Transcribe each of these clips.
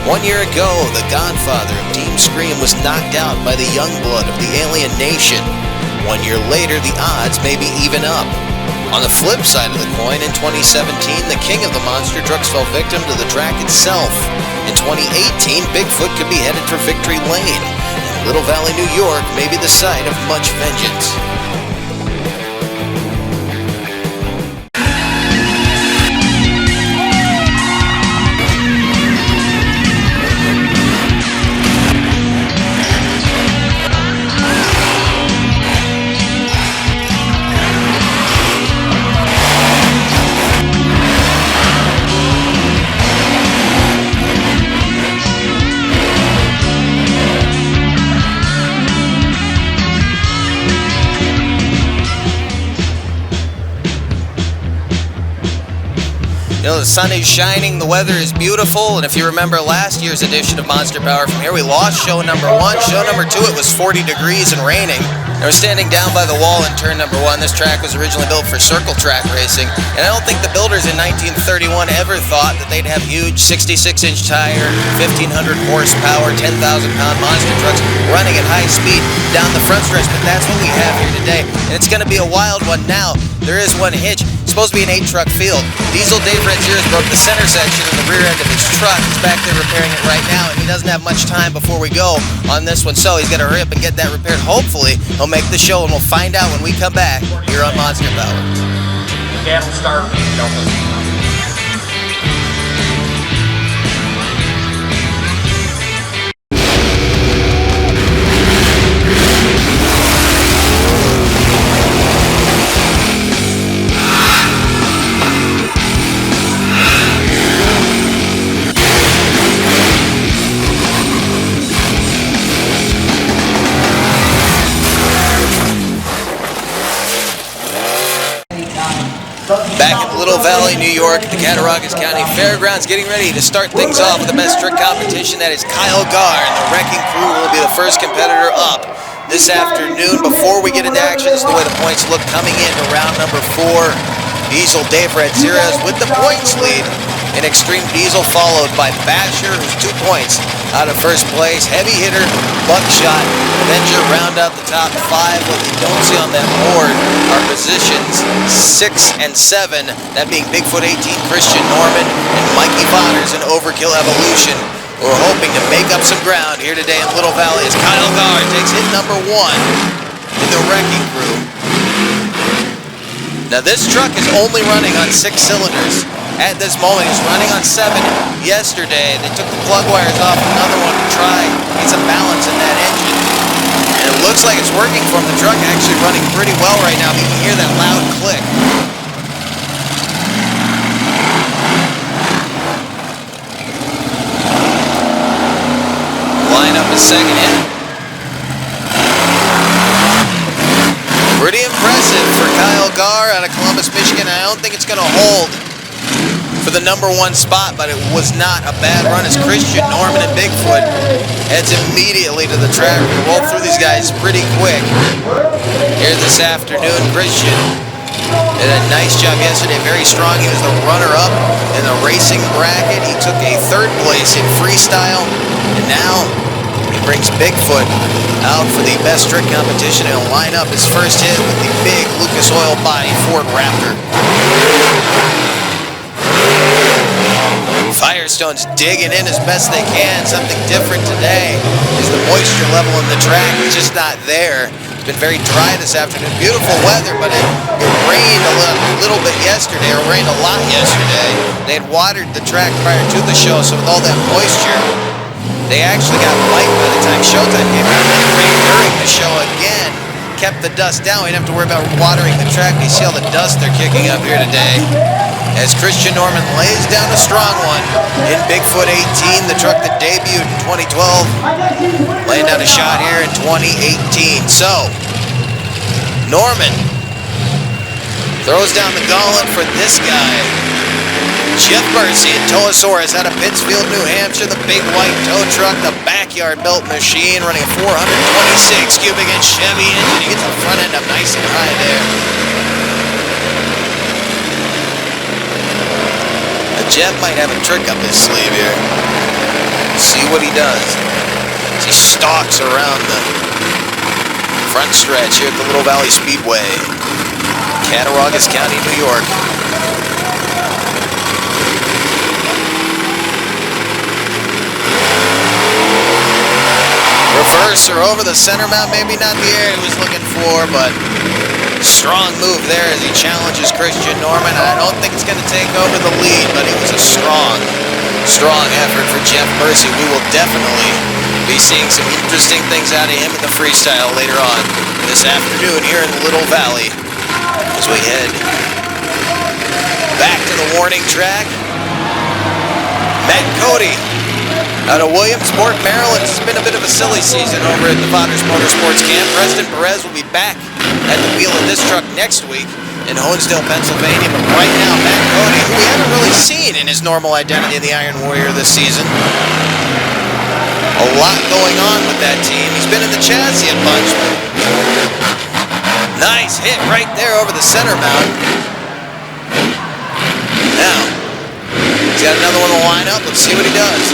1 year ago, the godfather of Team Scream was knocked out by the young blood of the Alien Nation. 1 year later, the odds may be even up. On the flip side of the coin, in 2017, the king of the monster trucks fell victim to the track itself. In 2018, Bigfoot could be headed for Victory Lane, and Little Valley, New York may be the site of much vengeance. You know, the sun is shining, the weather is beautiful, and if you remember last year's edition of Monster Power from here, we lost show number 1. Show number 2, it was 40 degrees and raining. And we're standing down by the wall in turn number 1. This track was originally built for circle track racing, and I don't think the builders in 1931 ever thought that they'd have huge 66-inch tire, 1,500 horsepower, 10,000-pound monster trucks running at high speed down the front stretch, but that's what we have here today, and it's going to be a wild one now. There is one hitch. It's supposed to be an 8-truck field. Diesel Dave Ranzier's broke the center section of the rear end of his truck. He's back there repairing it right now, and he doesn't have much time before we go on this one, so he's got to hurry up and get that repaired. Hopefully, he'll make the show, and we'll find out when we come back here on Monster Power. Cattle start. Back at Little Valley, New York, at the Cattaraugus County Fairgrounds, getting ready to start things off with the best trick competition. That is Kyle Gar, and the Wrecking Crew will be the first competitor up this afternoon. Before we get into action, this is the way the points look coming into round number 4. Diesel Dave Ranzier with the points lead, and Extreme Diesel followed by Basher, who's 2 points out of first place. Heavy hitter, Buckshot, Avenger round out the top 5. What you don't see on that board are positions 6 and 7, that being Bigfoot 18, Christian Norman, and Mikey Vonners in Overkill Evolution. We're hoping to make up some ground here today in Little Valley as Kyle Gar takes hit number 1 in the Wrecking Crew. Now this truck is only running on 6 cylinders. At this moment, it's running on 7. Yesterday, they took the plug wires off another one to try get some balance in that engine. And it looks like it's working for him. The truck actually running pretty well right now. You can hear that loud click. Lineup is second in. Pretty impressive for Kyle Gar out of Columbus, Michigan. I don't think it's going to hold for the number 1 spot, but it was not a bad run as Christian Norman and Bigfoot heads immediately to the track. We rolled through these guys pretty quick here this afternoon. Christian did a nice job yesterday, very strong. He was the runner-up in the racing bracket. He took a 3rd place in freestyle, and now he brings Bigfoot out for the best trick competition and will line up his first hit with the big Lucas Oil body Ford Raptor. Firestone's digging in as best they can. Something different today is the moisture level in the track. It's just not there. It's been very dry this afternoon. Beautiful weather, but it rained a little bit yesterday, or rained a lot yesterday. They had watered the track prior to the show, so with all that moisture, they actually got light by the time showtime came out. And it rained during the show again. Kept the dust down. We didn't have to worry about watering the track. You see all the dust they're kicking up here today as Christian Norman lays down a strong one in Bigfoot 18, the truck that debuted in 2012, laying down a shot here in 2018. So, Norman throws down the gauntlet for this guy. Jeff Mercy and Toasaurus out of Pittsfield, New Hampshire, the big white tow truck, the backyard built machine running a 426 cubic inch Chevy engine. He gets the front end up nice and high there. Jeff might have a trick up his sleeve here. what he does. As he stalks around the front stretch here at the Little Valley Speedway, Cattaraugus County, New York. Reverser over the center mount, maybe not the air he was looking for, but strong move there as he challenges Christian Norman. I don't think it's going to take over the lead, but it was a strong effort for Jeff Mercy. We will definitely be seeing some interesting things out of him in the freestyle later on this afternoon here in the Little Valley as we head back to the warning track. Matt Cody out of Williamsport, Maryland. It's been a bit of a silly season over at the Father's Motorsports camp. Preston Perez will be back at the wheel of this truck next week in Honesdale, Pennsylvania. But right now, Matt Cody, who we haven't really seen in his normal identity in the Iron Warrior this season. A lot going on with that team. He's been in the chassis a bunch. Nice hit right there over the center mount. Now, he's got another one to line up. Let's see what he does.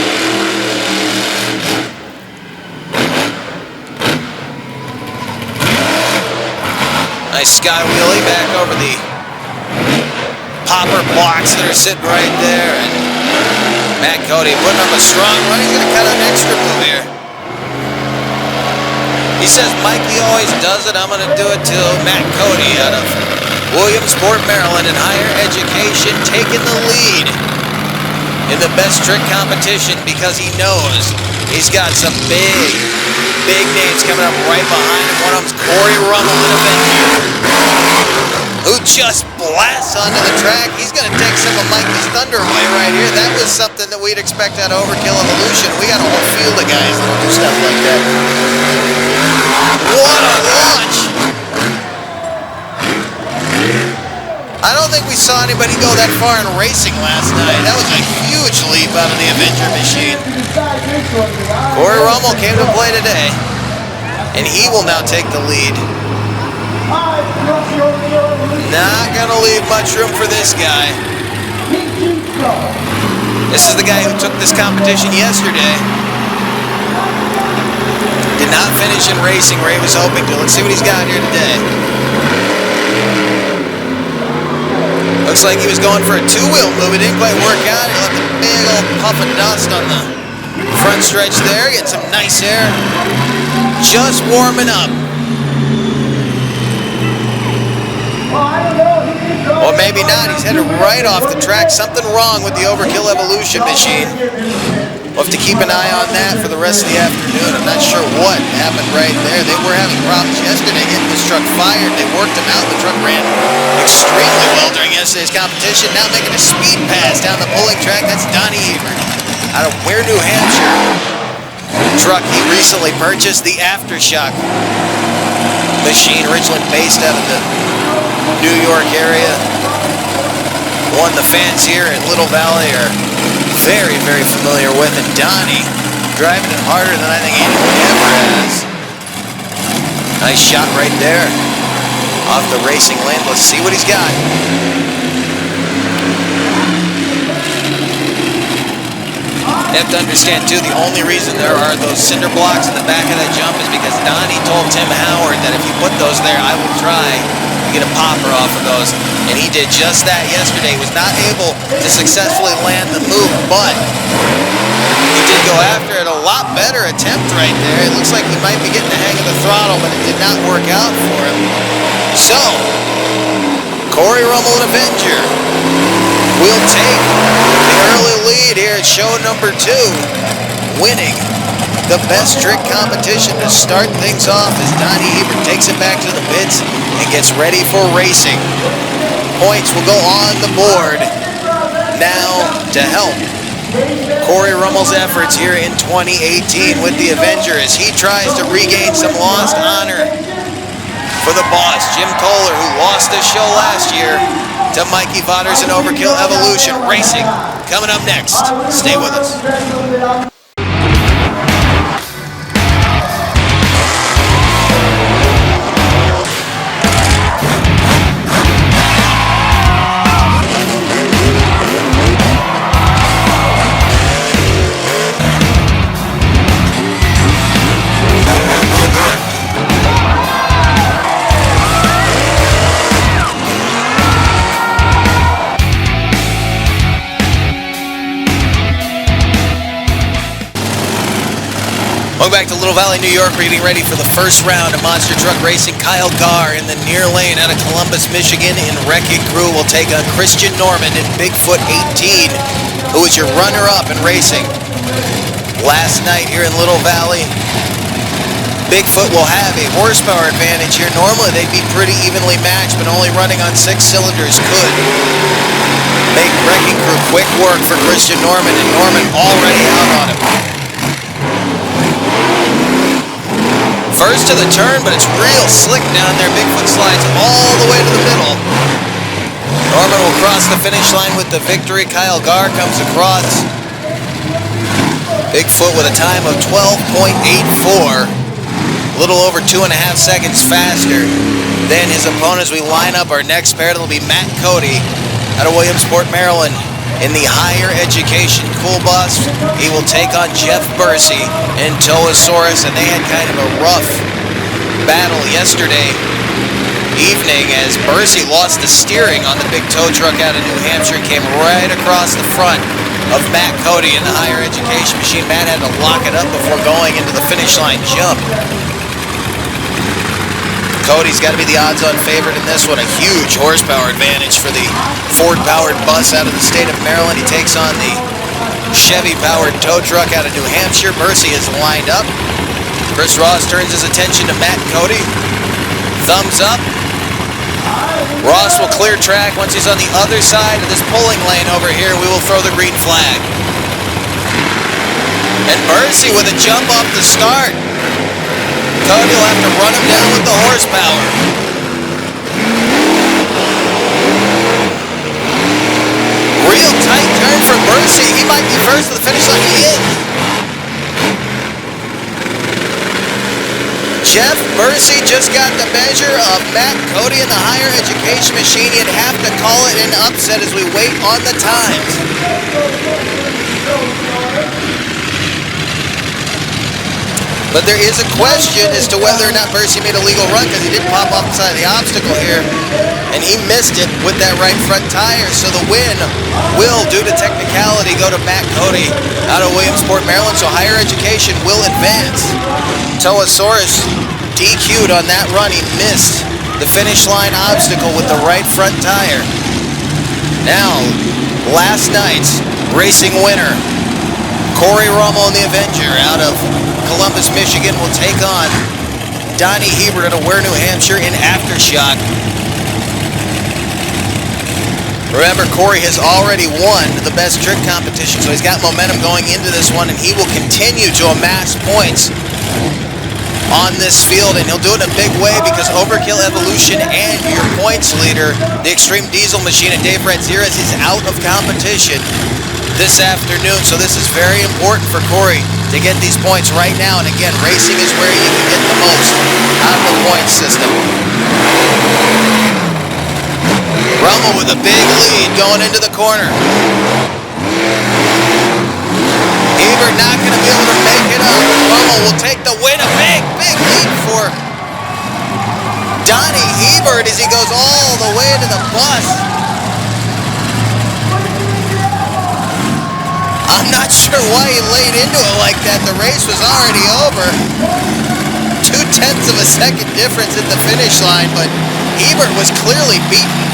Nice sky wheelie back over the popper blocks that are sitting right there. And Matt Cody putting up a strong run. He's going to cut an extra move here. He says Mikey always does it. I'm going to do it too. Matt Cody out of Williamsport, Maryland in higher education, taking the lead in the best trick competition because he knows he's got some big names coming up right behind him. One of them's Corey Rummel in Avenger, who just blasts onto the track. He's going to take some of Mikey's thunder away right here. That was something that we'd expect out of Overkill Evolution. We got a whole field of guys that will do stuff like that. What a launch! I don't think we saw anybody go that far in racing last night. That was a huge leap out of the Avenger machine. Corey Rummel came to play today, and he will now take the lead. Not gonna leave much room for this guy. This is the guy who took this competition yesterday. Did not finish in racing where he was hoping to. Let's see what he's got here today. Looks like he was going for a two-wheel move. It didn't quite work out. He left a big old puff of dust on the front stretch there. Getting some nice air. Just warming up. Well, maybe not. He's headed right off the track. Something wrong with the Overkill Evolution machine. We'll have to keep an eye on that for the rest of the afternoon. I'm not sure what happened right there. They were having problems yesterday getting this truck fired. They worked him out. The truck ran extremely well during yesterday's competition. Now making a speed pass down the pulling track. That's Donnie Ebert out of Ware, New Hampshire. Truck he recently purchased, the Aftershock machine, originally based out of the New York area. One the fans here in Little Valley are very familiar with, and Donnie driving it harder than I think anyone ever has. Nice shot right there off the racing lane. Let's see what he's got. You have to understand too, the only reason there are those cinder blocks in the back of that jump is because Donnie told Tim Howard that if you put those there, I will try to get a popper off of those. And he did just that yesterday. He was not able to successfully land the move, but he did go after it. A lot better attempt right there. It looks like he might be getting the hang of the throttle, but it did not work out for him. So, Corey Rummel and Avenger will take the early lead here at show number 2, winning the best trick competition to start things off as Donnie Ebert takes it back to the pits and gets ready for racing. Points will go on the board now to help Corey Rummel's efforts here in 2018 with the Avenger as he tries to regain some lost honor for the boss, Jim Kohler, who lost this show last year to Mikey Vauders and Overkill Evolution Racing. Coming up next, stay with us. Welcome back to Little Valley, New York. We're getting ready for the first round of Monster Truck Racing. Kyle Garr in the near lane out of Columbus, Michigan in Wrecking Crew will take on Christian Norman in Bigfoot 18, who is your runner-up in racing. Last night here in Little Valley, Bigfoot will have a horsepower advantage here. Normally they'd be pretty evenly matched, but only running on 6 cylinders could make Wrecking Crew quick work for Christian Norman, and Norman already out on him. First to the turn, but it's real slick down there. Bigfoot slides all the way to the middle. Norman will cross the finish line with the victory. Kyle Garr comes across. Bigfoot with a time of 12.84. A little over 2.5 seconds faster than his opponent as we line up our next pair. That'll be Matt Cody out of Williamsport, Maryland. In the higher education cool bus, he will take on Jeff Bursey and Toasaurus, and they had kind of a rough battle yesterday evening as Bursey lost the steering on the big tow truck out of New Hampshire and came right across the front of Matt Cody in the higher education machine. Matt had to lock it up before going into the finish line jump. Cody's got to be the odds-on favorite in this one. A huge horsepower advantage for the Ford-powered bus out of the state of Maryland. He takes on the Chevy-powered tow truck out of New Hampshire. Bursey is lined up. Chris Ross turns his attention to Matt Cody. Thumbs up. Ross will clear track. Once he's on the other side of this pulling lane over here, we will throw the green flag. And Bursey with a jump off the start. Cody will have to run him down with the horsepower. Real tight turn for Bursey. He might be first to the finish line. He is. Jeff Bursey just got the measure of Matt Cody in the higher education machine. You'd have to call it an upset as we wait on the times. But there is a question as to whether or not Bursey made a legal run, because he did pop off the side of the obstacle here, and he missed it with that right front tire. So the win will, due to technicality, go to Matt Cody out of Williamsport, Maryland. So higher education will advance. Toasaurus DQ'd on that run. He missed the finish line obstacle with the right front tire. Now, last night's racing winner, Corey Rommel and the Avenger out of Columbus, Michigan will take on Donnie Hebert out of Ware, New Hampshire in Aftershock. Remember, Corey has already won the best trick competition, so he's got momentum going into this one, and he will continue to amass points on this field, and he'll do it in a big way because Overkill Evolution and your points leader, the Extreme Diesel Machine at Dave Ranzirez, is out of competition this afternoon, so this is very important for Corey to get these points right now. And again, racing is where you can get the most out of the point system. Rommel with a big lead going into the corner. Hebert not going to be able to make it up. Rommel will take the win. A big, big lead for Donnie Hebert as he goes all the way to the bus. I'm not sure why he laid into it like that. The race was already over. 0.2 of a second difference at the finish line, but Hebert was clearly beaten.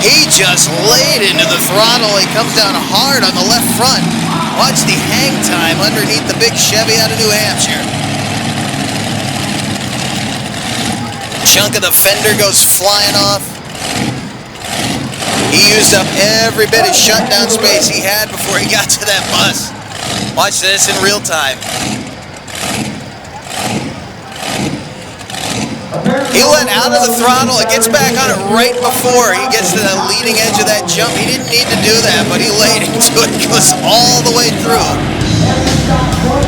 He just laid into the throttle. He comes down hard on the left front. Watch the hang time underneath the big Chevy out of New Hampshire. Chunk of the fender goes flying off. He used up every bit of shutdown space he had before he got to that bus. Watch this in real time. He let out of the throttle. It gets back on it right before he gets to the leading edge of that jump. He didn't need to do that, but he laid into it. It goes all the way through.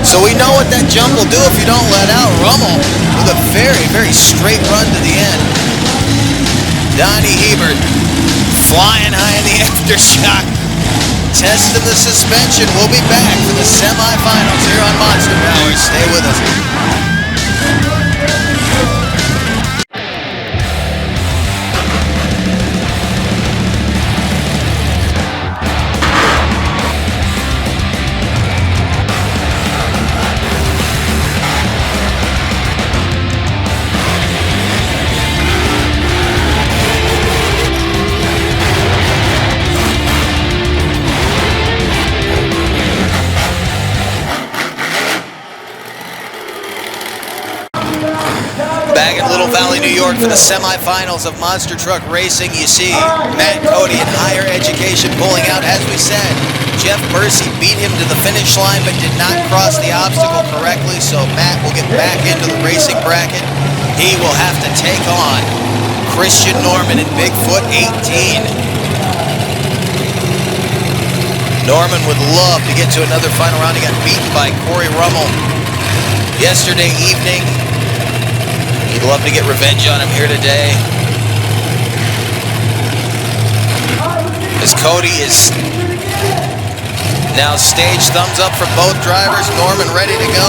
So we know what that jump will do if you don't let out. Rommel with a very, very straight run to the end. Donnie Hebert flying high in the aftershock. Testing the suspension. We'll be back for the semifinals here on Monster Power. Stay with us. Valley, New York for the semifinals of monster truck racing. You see Matt Cody in higher education pulling out. As we said, Jeff Bursey beat him to the finish line but did not cross the obstacle correctly, so Matt will get back into the racing bracket. He will have to take on Christian Norman in Bigfoot 18. Norman would love to get to another final round. He got beaten by Corey Rummel yesterday evening. He'd love to get revenge on him here today. As Cody is now staged, thumbs up for both drivers. Norman ready to go.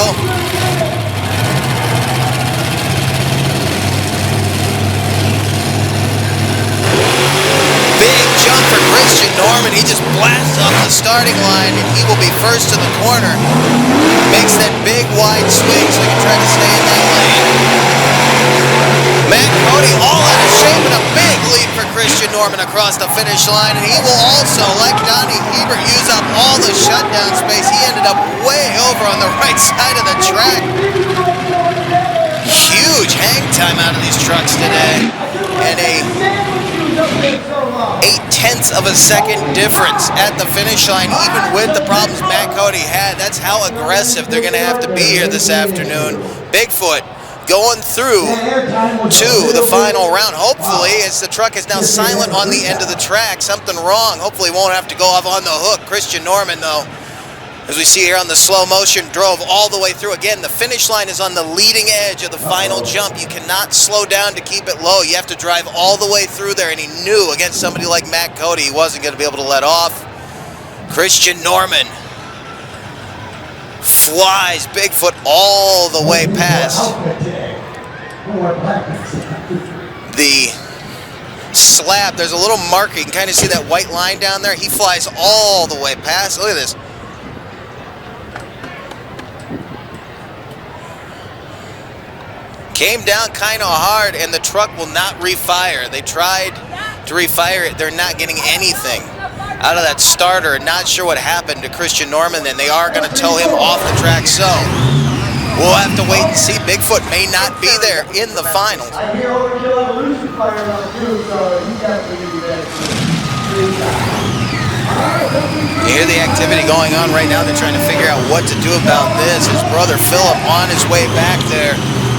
Big jump for Christian Norman. He just blasts off the starting line and he will be first to the corner. Makes that big wide swing so he can try to stay in that lane. Matt Cody all out of shape and a big lead for Christian Norman across the finish line, and he will also, like Donnie Hebert, use up all the shutdown space. He ended up way over on the right side of the track. Huge hang time out of these trucks today, and a 0.8 of a second difference at the finish line, even with the problems Matt Cody had. That's how aggressive they're going to have to be here this afternoon. Bigfoot going through to the final round. Hopefully, as the truck is now silent on the end of the track, something wrong. Hopefully won't have to go off on the hook. Christian Norman, though, as we see here on the slow motion, drove all the way through. Again, the finish line is on the leading edge of the final jump. You cannot slow down to keep it low. You have to drive all the way through there, and he knew against somebody like Matt Cody he wasn't going to be able to let off. Christian Norman flies Bigfoot all the way past the slab. There's a little marker. You can kind of see that white line down there. He flies all the way past. Look at this. Came down kind of hard, and the truck will not refire. They tried to refire it. They're not getting anything out of that starter. Not sure what happened to Christian Norman, and they are going to tow him off the track. So we'll have to wait and see. Bigfoot may not be there in the finals. I hear Overkill Evolution firing up too, so you got to be there. You hear the activity going on right now. They're trying to figure out what to do about this. His brother Philip on his way back there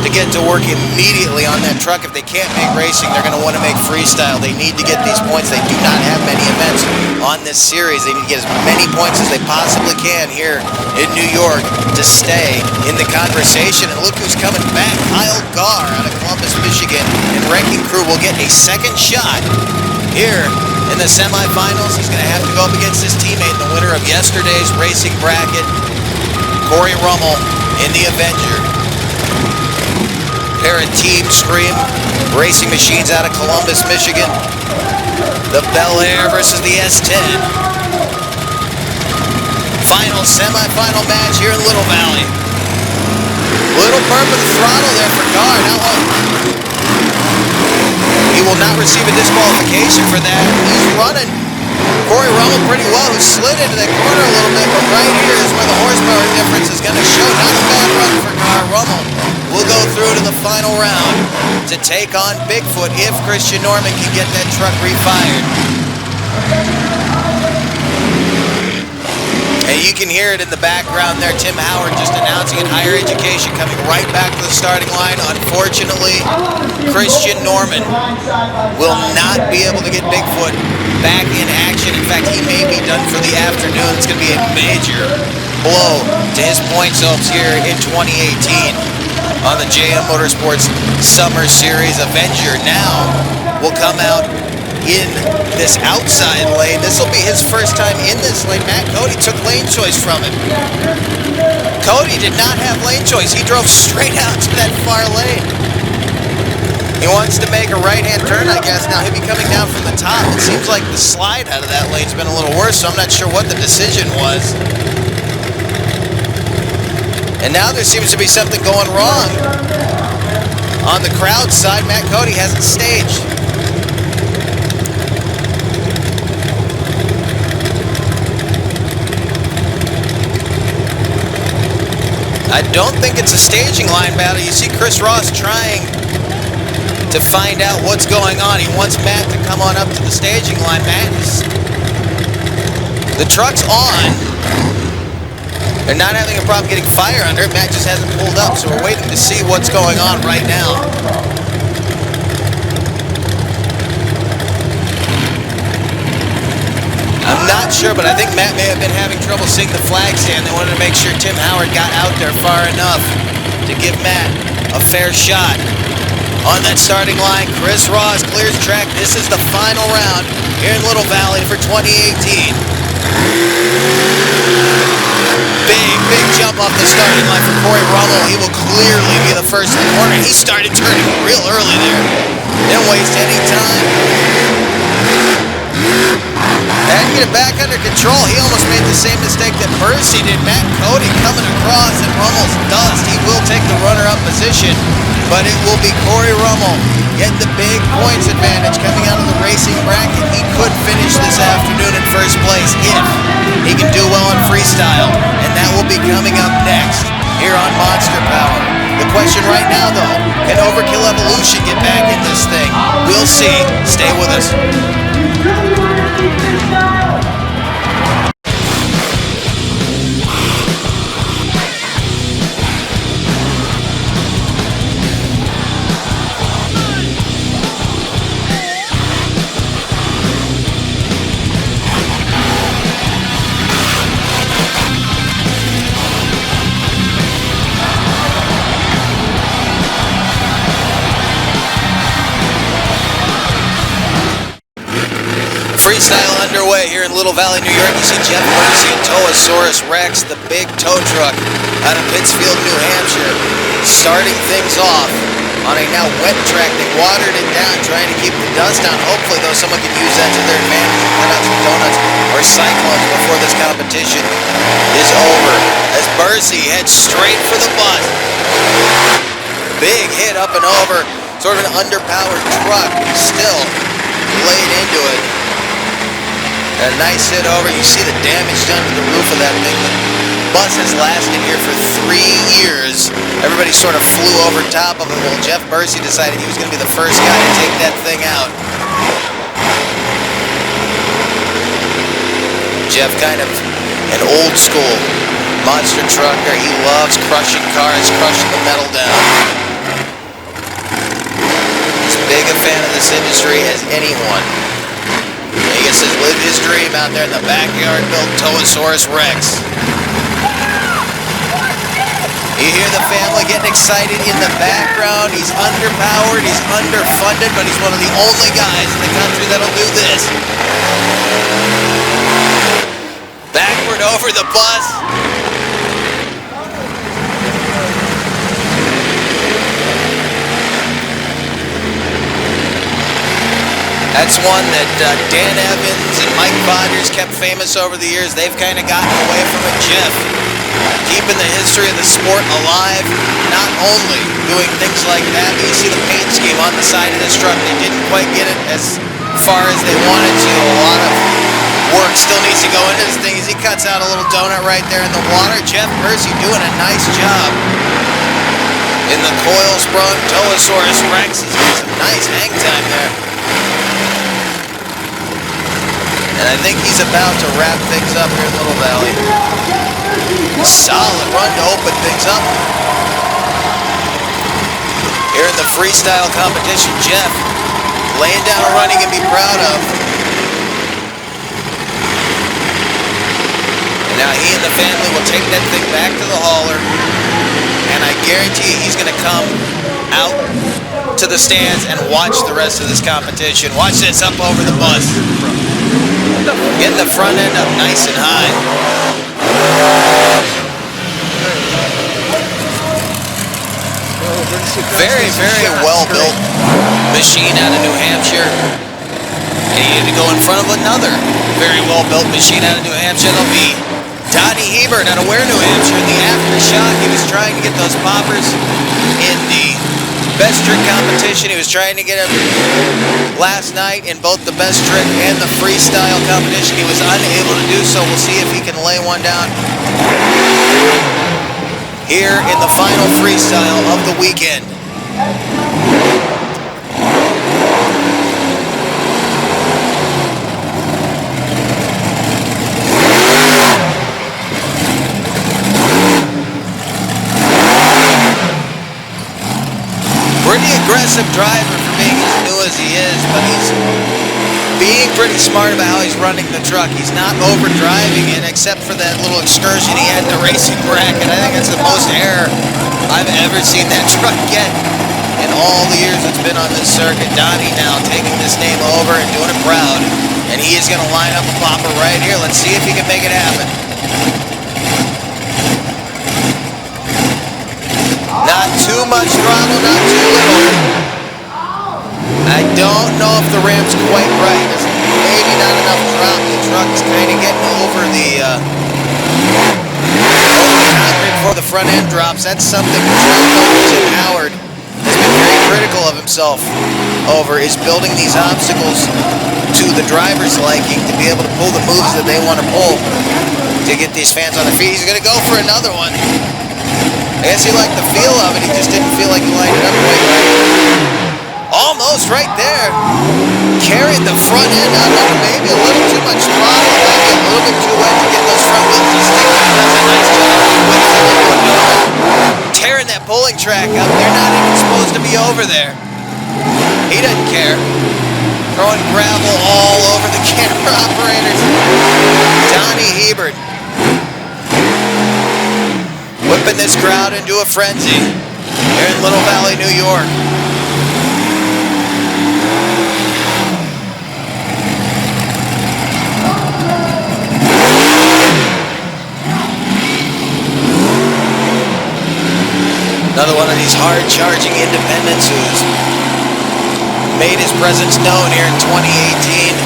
to get to work immediately on that truck. If they can't make racing, they're going to want to make freestyle. They need to get these points. They do not have many events on this series. They need to get as many points as they possibly can here in New York to stay in the conversation. And look who's coming back. Kyle Garr out of Columbus, Michigan. And Wrecking Crew will get a second shot here in the semifinals. He's going to have to go up against his teammate, the winner of yesterday's racing bracket, Corey Rummel in the Avenger. Pair of Team Scream racing machines out of Columbus, Michigan. The Bel Air versus the S10. Final semifinal match here in Little Valley. Little burp of the throttle there for Garr. Now, he will not receive a disqualification for that. He's running Corey Rummel pretty well, who slid into that corner a little bit, but right here is where the horsepower difference is going to show. Not a bad run for Garr. Rummel will go through to the final round to take on Bigfoot if Christian Norman can get that truck refired. And you can hear it in the background there. Tim Howard just announcing in higher education coming right back to the starting line. Unfortunately, Christian Norman will not be able to get Bigfoot back in action. In fact, he may be done for the afternoon. It's going to be a major blow to his points hopes here in 2018 on the JM Motorsports Summer Series. Avenger now will come out in this outside lane. This will be his first time in this lane. Matt Cody took lane choice from him. Cody did not have lane choice. He drove straight out to that far lane. He wants to make a right-hand turn, I guess. Now he'll be coming down from the top. It seems like the slide out of that lane's been a little worse, so I'm not sure what the decision was. And now there seems to be something going wrong. On the crowd side, Matt Cody hasn't staged. I don't think it's a staging line battle. You see Chris Ross trying to find out what's going on. He wants Matt to come on up to the staging line. The truck's on. They're not having a problem getting fire under it. Matt just hasn't pulled up, so we're waiting to see what's going on right now. I'm not sure, but I think Matt may have been having trouble seeing the flag stand. They wanted to make sure Tim Howard got out there far enough to give Matt a fair shot. On that starting line, Chris Ross clears track. This is the final round here in Little Valley for 2018. Big jump off the starting line for Corey Rummel. He will clearly be the first in the corner. He started turning real early there. Didn't waste any time. Had to get it back under control. He almost made the same mistake that Mercy did. Matt Cody coming across and Rummel's dust. He will take the runner-up position, but it will be Corey Rummel getting the big points advantage coming out of the racing bracket. He could finish this afternoon in first place if he can do well in freestyle, and that will be coming up next here on Monster Power. The question right now, though, can Overkill Evolution get back in this thing? We'll see. Stay with us. Freestyle underway here in Little Valley, New York. You see Jeff Mercy and Toasaurus Rex, the big tow truck out of Pittsfield, New Hampshire, starting things off on a now wet track. They watered it down, trying to keep the dust down. Hopefully, though, someone can use that to their advantage and cut out some donuts or cyclones before this competition is over. As Mercy heads straight for the bus. Big hit up and over. Sort of an underpowered truck. He's still laid into it. A nice hit over. You see the damage done to the roof of that thing. The bus has lasted here for 3 years. Everybody sort of flew over top of it. Well, Jeff Mercy decided he was going to be the first guy to take that thing out. Jeff, kind of an old school monster trucker. He loves crushing cars, crushing the metal down. As big a fan of this industry as anyone. He gets to live his dream out there in the backyard, built Toasaurus Rex. You hear the family getting excited in the background. He's underpowered, he's underfunded, but he's one of the only guys in the country that'll do this. Backward over the bus. That's one that Dan Evans and Mike Bodgers kept famous over the years. They've kind of gotten away from it. Jeff, keeping the history of the sport alive, not only doing things like that, but you see the paint scheme on the side of this truck. They didn't quite get it as far as they wanted to. A lot of work still needs to go into this thing as he cuts out a little donut right there in the water. Jeff Mercy doing a nice job in the coil sprung Toasaurus Rex. He's got some nice hang time there. And I think he's about to wrap things up here in Little Valley. Solid run to open things up. Here in the freestyle competition, Jeff laying down a run he can be proud of. And now he and the family will take that thing back to the hauler. And I guarantee he's going to come out to the stands and watch the rest of this competition. Watch this up over the bus. Getting the front end up nice and high. Very, very well-built machine out of New Hampshire. And he had to go in front of another very well-built machine out of New Hampshire. That'll be Donnie Hebert out of Ware, New Hampshire. In the aftershock, he was trying to get those poppers in the best trick competition. He was trying to get him last night in both the best trick and the freestyle competition. He was unable to do so. We'll see if he can lay one down here in the final freestyle of the weekend. aggressive driver for being as new as he is, but he's being pretty smart about how he's running the truck. He's not overdriving it, except for that little excursion he had in the racing bracket. I think that's the most error I've ever seen that truck get in all the years it's been on this circuit. Donnie now taking this name over and doing it proud. And he is going to line up a popper right here. Let's see if he can make it happen. Not too much throttle, not too little. I don't know if the ram's quite right. There's maybe not enough drop. The truck's kind of getting over the concrete before the front end drops. That's something Tim Howard has been very critical of himself over, is building these obstacles to the driver's liking to be able to pull the moves that they want to pull to get these fans on their feet. He's going to go for another one. I guess he liked the feel of it. He just didn't feel like he lined it up quite right. Almost right there. Carried the front end out under maybe a little too much throttle. Might be a little bit too wet to get those front wheels to stick. Does a nice job with it. Tearing that pulling track up. They're not even supposed to be over there. He doesn't care. Throwing gravel all over the camera operators. Donnie Hebert whipping this crowd into a frenzy here in Little Valley, New York. Another one of these hard-charging independents who's made his presence known here in 2018.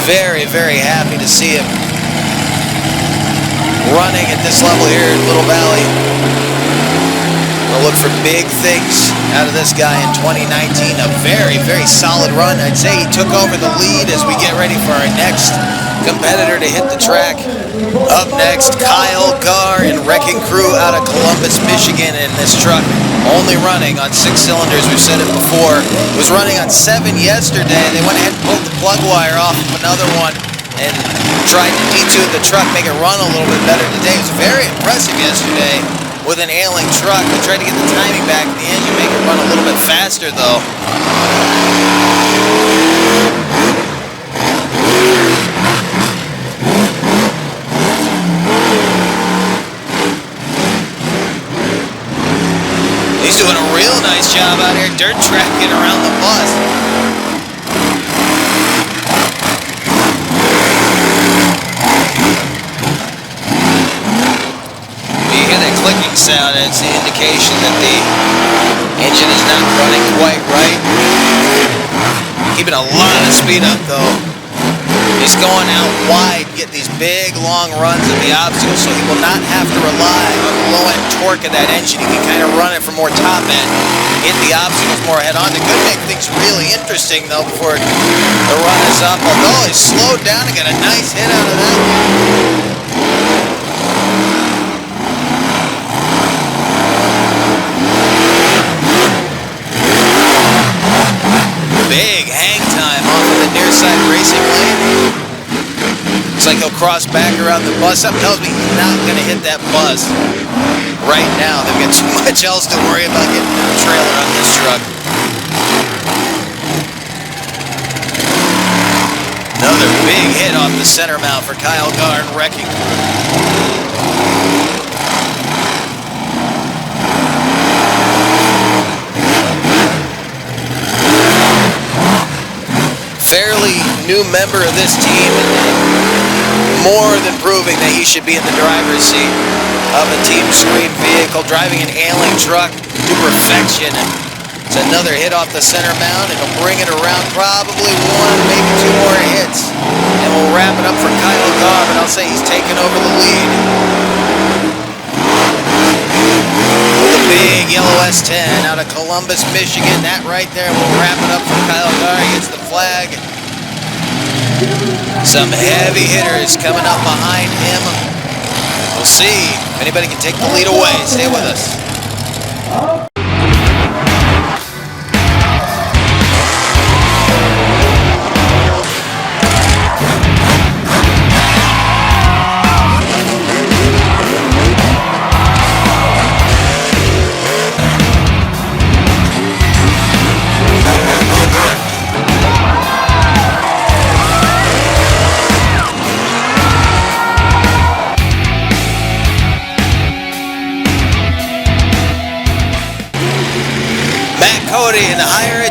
Very, very happy to see him running at this level here in Little Valley. We'll look for big things out of this guy in 2019. A very, very solid run. I'd say he took over the lead as we get ready for our next competitor to hit the track. Up next, Kyle Garr and Wrecking Crew out of Columbus, Michigan, in this truck only running on 6 cylinders. We've said it before. It was running on 7 yesterday. They went ahead and pulled the plug wire off of another one and tried to detune the truck, make it run a little bit better today. It was very impressive yesterday with an ailing truck. They tried to get the timing back in the engine, make it run a little bit faster though. He's doing a real nice job out here dirt tracking around the bus. You hear that clicking sound, it's the indication that the engine is not running quite right. Keeping a lot of speed up though. He's going out wide, get these big long runs of the obstacles, so he will not have to rely on the low end torque of that engine. He can kind of run it from more top end, hit the obstacles more head on. It could make things really interesting though before the run is up. Although he slowed down and got a nice hit out of that one. Big hang time off of the near side racing lane. Looks like he'll cross back around the bus. Something tells me he's not going to hit that bus right now. They've got too much else to worry about getting to the trailer on this truck. Another big hit off the center mount for Kyle Garr and Wrecking. Fairly new member of this team, and more than proving that he should be in the driver's seat of a Team Scream vehicle, driving an ailing truck to perfection. It's another hit off the center mount, and he'll bring it around probably one, maybe two more hits, and we'll wrap it up for Kyle Garr, but I'll say he's taken over the lead. With a big yellow S10 out of Columbus, Michigan. That right there will wrap it up for Kyle Garr. He gets the flag. Some heavy hitters coming up behind him. We'll see if anybody can take the lead away. Stay with us.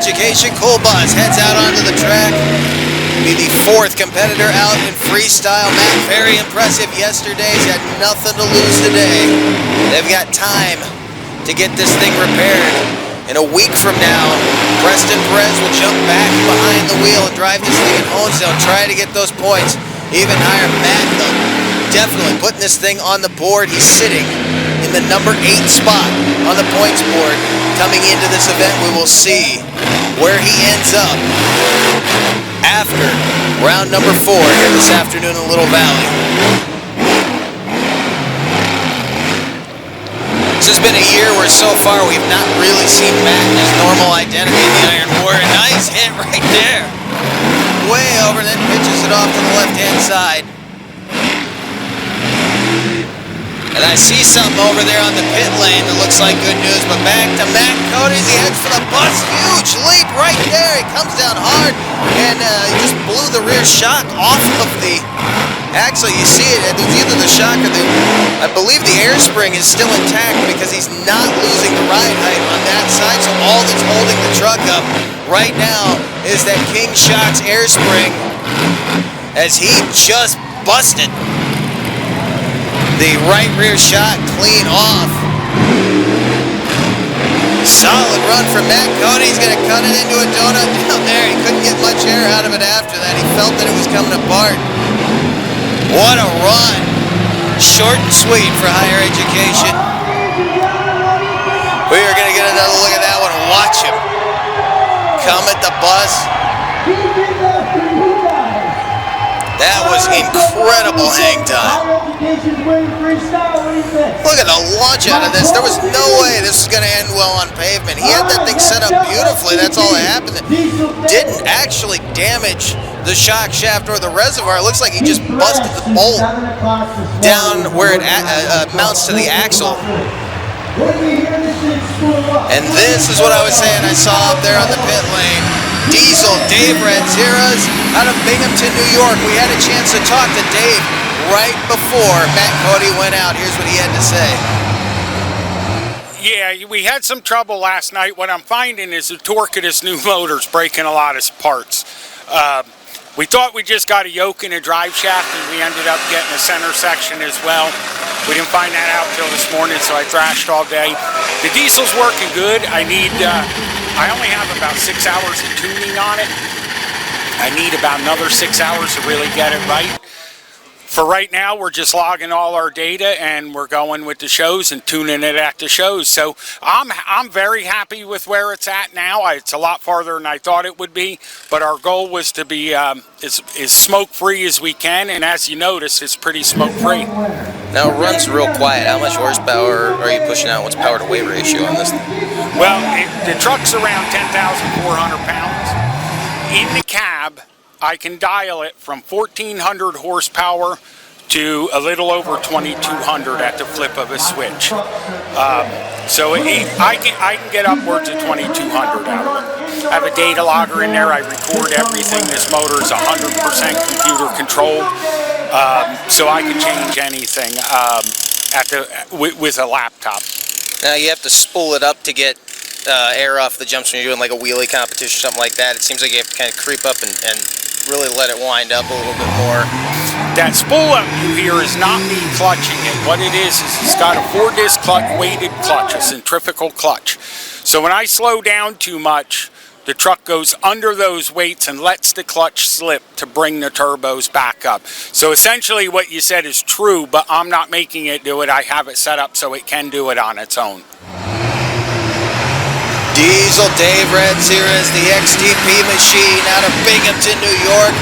Education Cool Bus heads out onto the track. Be the 4th competitor out in freestyle. Matt, very impressive yesterday. He's had nothing to lose today. They've got time to get this thing repaired. In a week from now, Preston Perez will jump back behind the wheel and drive this thing in Honesdale, try to get those points even higher. Matt, though, definitely putting this thing on the board. He's sitting in the number 8 spot on the points board. Coming into this event, we will see where he ends up after round number 4 here this afternoon in Little Valley. This has been a year where so far we've not really seen Matt in his normal identity in the Iron Warrior. Nice hit right there. Way over, then pitches it off to the left-hand side. And I see something over there on the pit lane that looks like good news, but back to Matt Cody's. He heads for the bus. Huge leap right there. He comes down hard, and he just blew the rear shock off of the axle. You see it, it's either the shock or I believe the air spring is still intact because he's not losing the ride height on that side, so all that's holding the truck up right now is that King Shock's air spring as he just busted the right rear shock clean off. Solid run from Matt Cody. He's going to cut it into a donut down there. He couldn't get much air out of it after that. He felt that it was coming apart. What a run. Short and sweet for higher education. We are going to get another look at that one. Watch him come at the bus. That was incredible hang time. Look at the launch out of this. There was no way this was going to end well on pavement. He had that thing set up beautifully. That's all that happened. Didn't actually damage the shock shaft or the reservoir. It looks like he just busted the bolt down where it mounts to the axle. And this is what I was saying I saw up there on the pit lane. Diesel, Dave Ranziras out of Binghamton, New York. We had a chance to talk to Dave right before Matt Cody went out. Here's what he had to say. Yeah, we had some trouble last night. What I'm finding is the torque of this new motor's breaking a lot of parts. We thought we just got a yoke and a drive shaft, and we ended up getting a center section as well. We didn't find that out till this morning, so I thrashed all day. The diesel's working good. I only have about 6 hours of tuning on it. I need about another 6 hours to really get it right. For right now, we're just logging all our data, and we're going with the shows and tuning it at the shows. So I'm very happy with where it's at now. It's a lot farther than I thought it would be, but our goal was to be as smoke-free as we can, and as you notice, it's pretty smoke-free. Now it runs real quiet. How much horsepower are you pushing out? What's power to weight ratio on this thing? Well, the truck's around 10,400 pounds. In the cab, I can dial it from 1,400 horsepower to a little over 2,200 at the flip of a switch. So I can get upwards of 2,200 out of it. I have a data logger in there. I record everything. This motor is 100% computer controlled, so I can change anything with a laptop. Now you have to spool it up to get air off the jumps when you're doing like a wheelie competition or something like that. It seems like you have to kind of creep up and really let it wind up a little bit more. That spool up you hear is not me clutching it. What it is it's got a 4-disc weighted clutch, a centrifugal clutch. So when I slow down too much, the truck goes under those weights and lets the clutch slip to bring the turbos back up. So essentially what you said is true, but I'm not making it do it. I have it set up so it can do it on its own. Diesel Dave Ranziras, the XTP machine out of Binghamton, New York.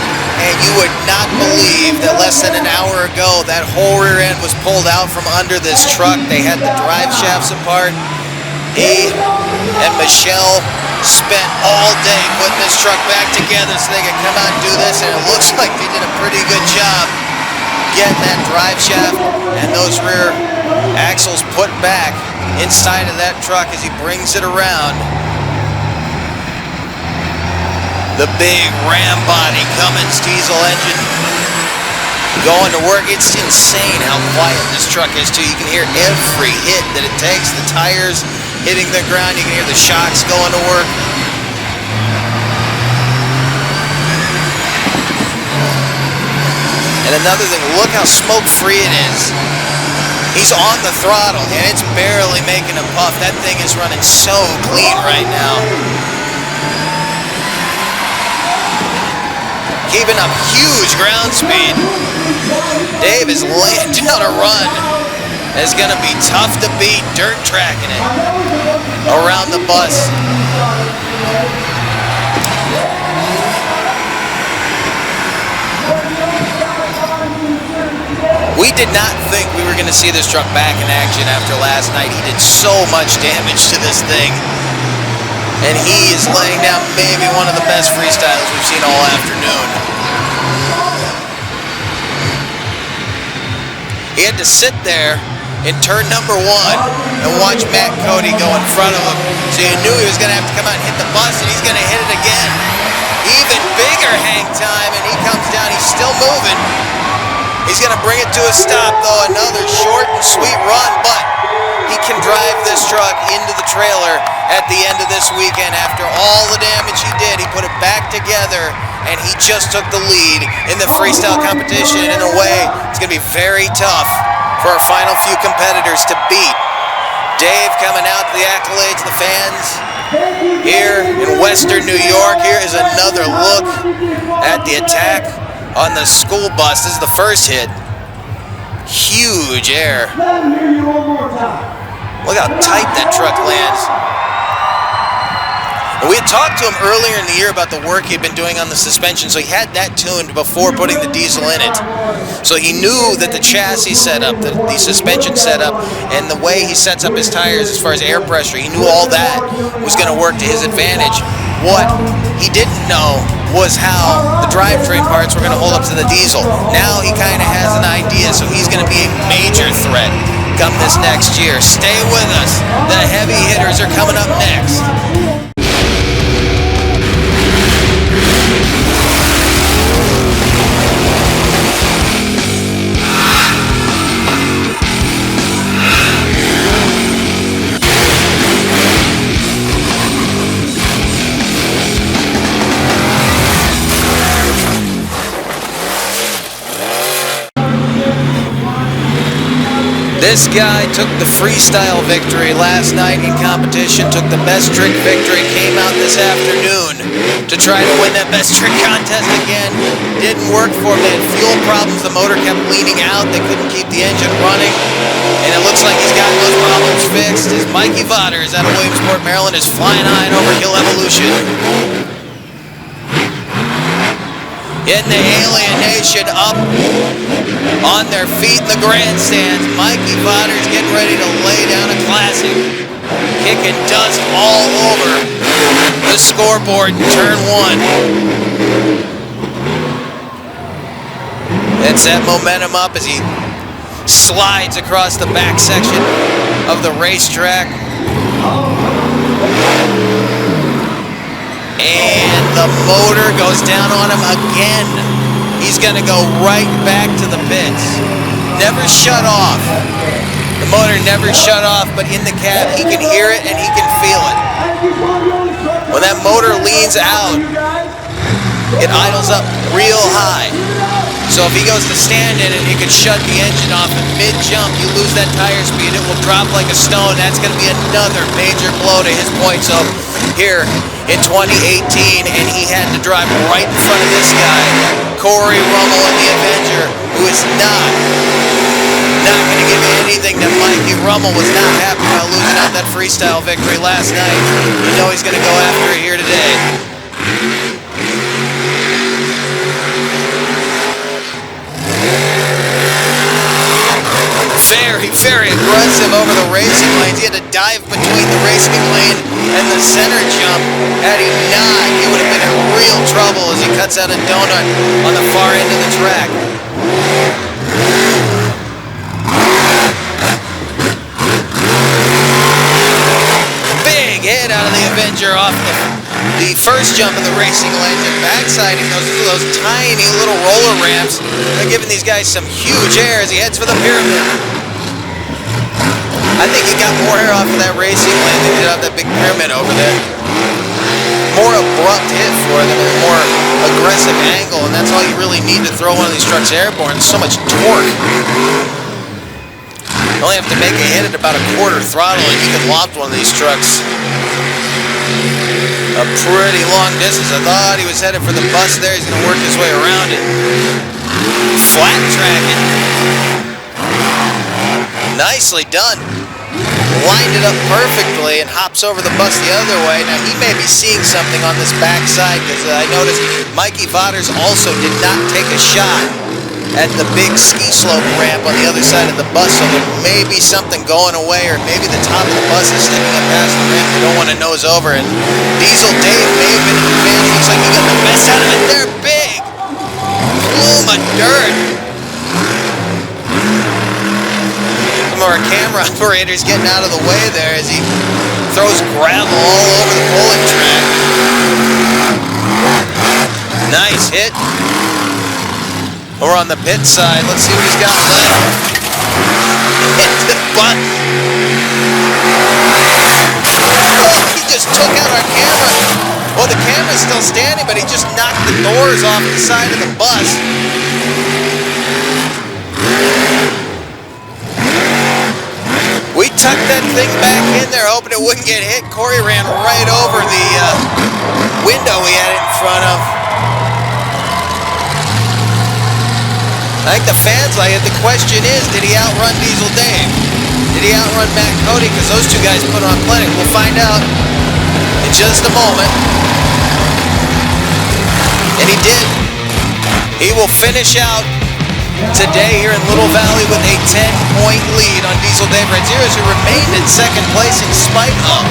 And you would not believe that less than an hour ago, that whole rear end was pulled out from under this truck. They had the drive shafts apart. He and Michelle spent all day putting this truck back together so they could come out and do this. And it looks like they did a pretty good job getting that drive shaft and those rear axles put back inside of that truck as he brings it around. The big Ram body Cummins diesel engine going to work. It's insane how quiet this truck is too. You can hear every hit that it takes, the tires hitting the ground. You can hear the shocks going to work. And another thing, look how smoke-free it is. He's on the throttle, and it's barely making a puff. That thing is running so clean right now. Keeping up huge ground speed. Dave is laying down a run. It's going to be tough to beat, dirt tracking it around the bus. We did not think we were going to see this truck back in action after last night. He did so much damage to this thing. And he is laying down maybe one of the best freestyles we've seen all afternoon. He had to sit there in turn number 1 and watch Matt Cody go in front of him. So you knew he was going to have to come out and hit the bus, and he's going to hit it again. Even bigger hang time, and he comes down. He's still moving. He's going to bring it to a stop, though. Another short and sweet run, but he can drive this truck into the trailer at the end of this weekend. After all the damage he did, he put it back together, and he just took the lead in the freestyle competition in a way it's going to be very tough for our final few competitors to beat. Dave coming out to the accolades, the fans here in Western New York. Here is another look at the attack on the school bus. This is the first hit. Huge air. Look how tight that truck lands. And we had talked to him earlier in the year about the work he'd been doing on the suspension, so he had that tuned before putting the diesel in it. So he knew that the chassis setup, the suspension setup, and the way he sets up his tires as far as air pressure, he knew all that was going to work to his advantage. What he didn't know was how the drivetrain parts were going to hold up to the diesel. Now he kind of has an idea, so he's going to be a major threat come this next year. Stay with us. The heavy hitters are coming up next. This guy took the freestyle victory last night in competition, took the best trick victory, came out this afternoon to try to win that best trick contest again. Didn't work for him. They had fuel problems. The motor kept leaning out. They couldn't keep the engine running. And it looks like he's got those problems fixed. As Mikey Voders out of Williamsport, Maryland is flying high in Overkill Evolution. In the Alien Nation, up on their feet in the grandstands. Mikey Voders getting ready to lay down a classic. Kicking dust all over the scoreboard in turn 1. That's that momentum up as he slides across the back section of the racetrack. And the motor goes down on him again. He's going to go right back to the pits. Never shut off. The motor never shut off, but in the cab, he can hear it and he can feel it. When that motor leans out, it idles up real high. So if he goes to stand in it, he could shut the engine off in mid-jump. You lose that tire speed, it will drop like a stone. That's going to be another major blow to his points. So here in 2018, and he had to drive right in front of this guy, Corey Rummel in the Avenger, who is not going to give anything to Mikey. Rummel was not happy about losing out that freestyle victory last night. You know he's going to go after it here today. Very aggressive over the racing lanes. He had to dive between the racing lane and the center jump. Had he not, he would have been in real trouble as he cuts out a donut on the far end of the track. Big hit out of the Avenger off the first jump of the racing lane, and backsiding those tiny little roller ramps. They're giving these guys some huge air as he heads for the pyramid. I think he got more air off of that racing lane than he did off that big pyramid over there. more abrupt hit for them and a more aggressive angle, and that's all you really need to throw one of these trucks airborne. So much torque. You only have to make a hit at about a quarter throttle and you can loft one of these trucks a pretty long distance. I thought he was headed for the bus there. He's going to work his way around it. Flat tracking. Nicely done. Lined it up perfectly and hops over the bus the other way. Now he may be seeing something on this backside because I noticed Mikey Vauders also did not take a shot at the big ski slope ramp on the other side of the bus, so there may be something going away, or maybe the top of the bus is sticking up past the ramp. You don't want to nose over, and Diesel Dave may have been in advance. Looks like he got the best out of it there. Big plume of dirt. Some of our camera operators getting out of the way there as he throws gravel all over the bowling track. Nice hit. Over on the pit side, let's see what he's got left. Hit the butt. Oh, he just took out our camera. Well, the camera's still standing, but he just knocked the doors off the side of the bus. We tucked that thing back in there, hoping it wouldn't get hit. Corey ran right over the window we had it in front of. I think the fans like it. The question is, did he outrun Diesel Dave? Did he outrun Matt Cody? Because those two guys put on clinic. We'll find out in just a moment. And he did. He will finish out today here in Little Valley with a 10-point lead on Diesel Dave Ranzieros, who remained in second place in spite of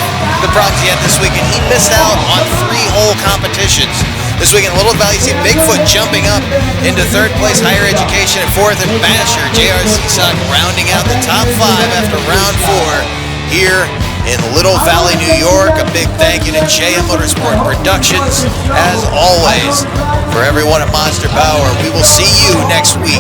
the problems he had this weekend. He missed out on 3 whole competitions. This week in Little Valley, you see Bigfoot jumping up into third place, Higher Education at fourth, and Basher, J.R. Seasock rounding out the top 5 after round 4 here in Little Valley, New York. A big thank you to JM Motorsport Productions, as always, for everyone at Monster Power. We will see you next week.